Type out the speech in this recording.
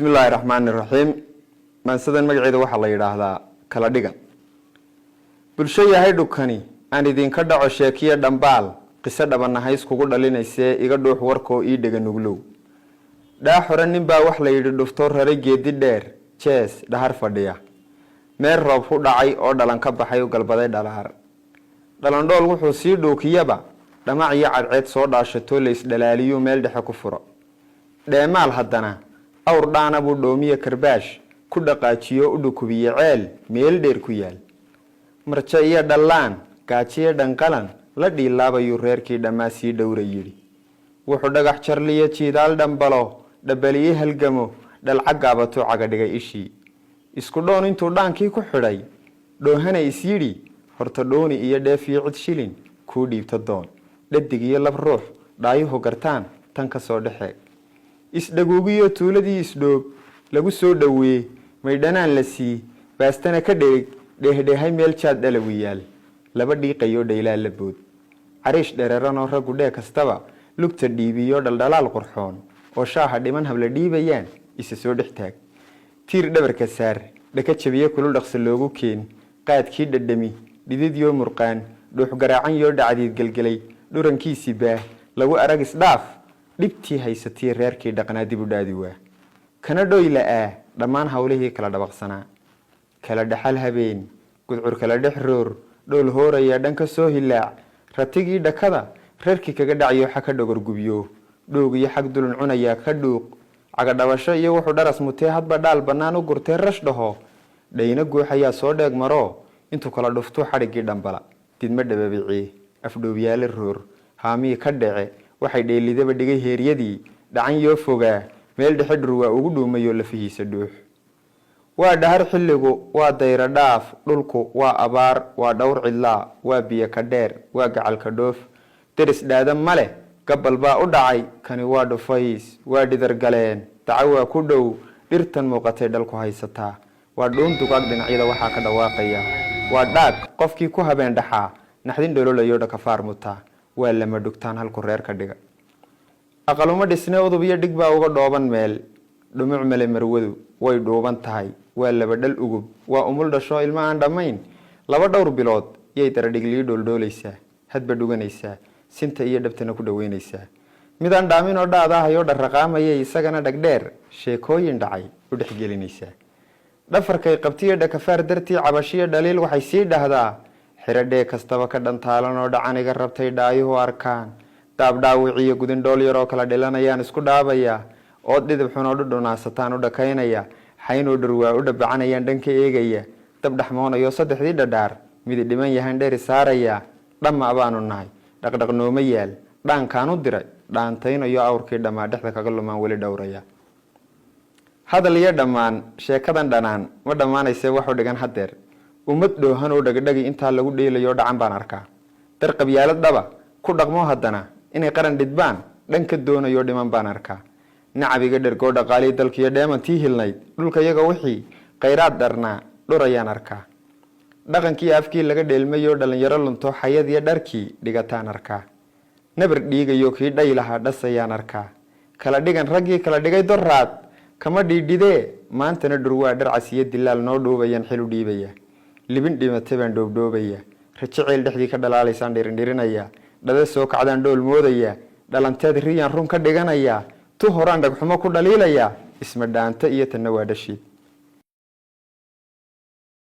Bismillahirrahmanirrahim. maansadii magaceeda waxa la yiraahdaa kala dhigan. bulsho yahay dhukani aan idinka dhaco sheekiye dhambaal qiso dhabanahay iskugu dhalinayse iga dhuux warkoo ii dhigan nuglow. dhaa xore nin baa wax la yiri dhufto rare geedi dheer jees dhahar fadhiya. meel roob ku dhacay oo dhalan ka baxay galbaday dhalaar. dhalandhool wuxuu sii dhookiyaba dhamac iyo cadceed soo dhaashato leys dhalaaliyo meel dhexe ku furo. dheemaal haddana awr dhaana buu dhoomiye karbaash ku dhaqaajiyo u dhukubiye ceel meel dheer ku yaal. marja iyo dhallaan gaajiye dhanqalan la dhiilaabayu reerkii dhammaasii dhowra yidhi. wuxuu dhagax jarliye jiidaal dhambalo dhabaliye halgamo dhalcagaabato cagadhigay ishii. isku dhoon intuu dhaankii ku xidhay dhoohana is yidhi horta dhooni iyo dheef iyo cid shilin kuu dhiibta doon. dhadig iyo lab ruux dhaayuhu gartaan tan ka soo dhexe. isdhaguugiyo tuuladii isdhoob lagu soo dhaweeyey maydhanaan la sii baastana ka dheehdheehay meel jaad dhalawi yaal. laba dhiiqayo dhaylaa la bood. cariish dhereeranoo raggu dhee kastaba lugta dhiibiyo dhaldhalaal qurxoon oo shaaha dhiman habla dhiibayaan isa soo dhex taag. tiir dhabarka saar dhaka jabiye kulul dhaqso loogu keen qaadkii dhadhami dhididyo murqaan dhuux garaacan yoo dhacdiid galgelay dhurankiisii baah lagu arag isdhaaf dhibtii haysatii reerkii dhaqnaa dib u dhaadi waa. kana dhoyla dhammaan hawlihii kala dhabaqsanaa. kala dhaxal habeen gudcur kala dhex roor dhool hooraya dhanka soo hilaac ratigii dhakada reerkii kaga dhacayo xaka dhogor gubyo dhoog iyo xag dulun cunaya ka dhuuq caga dhabasho iyo wuxuu dharas mutee hadba dhaal bannaan u gurtee rash dhaho dhayna gooxayaa soo dheeg maro intuu kala dhufto xadhiggii dhambala didma dhababicii afdhoobyaale roor haamii ka dhece waxay dheelidaba dhigay heeryadii dhacan yoo fogaa meel dhexe dhurwaa ugu dhuumayoo lafihiisa dhuux. waa dhahar xilligu waa dayra dhaaf dhulku waa abaar waa dhowr cidlaa waa biyo ka dheer waa gacalka dhoof deris dhaada ma leh gabal baa u dhacay kani waa dhufays waa dhidar galeen daco waa ku dhow dhirtan muuqatay dhalku haysataa. waa dhuun dugaag dhinacyada waxaa ka dhawaaqaya. waa dhaag qofkii ku habeen dhaxaa naxdin dhololayo dhakafaar mutaa. waa lama dhugtaan halku reer ka dhiga. aqaluma dhisne udub iyo dhig baa uga dhooban meel dhumuc male marwadu way dhuuban tahay. waa laba dhal ugub waa umul dhasho ilma aan dhammayn. laba dhowr bilood yay daradhiglii dhooldhoolaysaa hadba dhuganaysaa sinta iyo dhabtana ku dhaweynaysaa. midaan dhaamin oo dhaadahayoo dharraqaamayay isagana dhagdheer sheekooyin dhacay u dhexgelinaysaa. dhafarkay qabtiyo dhakafaar dartii cabashiyo dhaliil waxay sii dhahdaa xiradhee kastaba ka dhantaalan oo dhacaniga rabtay dhaayuhu arkaan. daabdhaawiciyo gudindhool yaroo kala dhilanayaan isku dhaabayaa ood dhidib xunoo dhudhunaasataan u dhakaynaya xaynoo dhurwaa u dhabacanayaan dhanka eegaya dab dhaxmoonayo saddexdii dhadhaar midi dhiman yahan dheeri saaraya. dhamma baanu nahay dhaqdhaqnooma yaal dhaankaan u diray dhaantaynayo awrkii dhammaa dhexda kaga lumaan weli dhowraya. hadal iyo dhammaan sheekadan dhanaan ma dhammaanaysee waxu dhigan haddeer. ummad dhoohan oo dhagdhagi intaa lagu dheelayo dhacan baan arkaa. dar qabyaalad dhaba ku dhaqmo haddana inay qaran dhidbaan dhanka doonayo dhiman baan arkaa. nacabiga dhergoo dhaqaalii dalkiiyo dheemantii hilnayd dhulka iyaga wixii khayraad dharnaa dhurayaan arkaa. dhaqankii afkii laga dheelmayoo dhalinyaro lunto xayadiyo dharkii dhigataan arkaa. nabar dhiigayo kii dhay lahaa dhasayaan arkaa. kala dhigan raggii kala dhigay doraad kama dhiidhidee maantana dhurwaa dharcasiyo dilaal noo dhuubayaan xilu dhiibaya. libin dhimata baan dhoobdhoobaya rajo ceel dhexdii ka dhalaalaysaan dhirindhirinaya. dhada soo kacdaan dhool moodaya dhalanteed riyaan run ka dhiganaya tu horaan dhagxumo ku dhaliilaya isma dhaanta iyo tanna waa dhashii.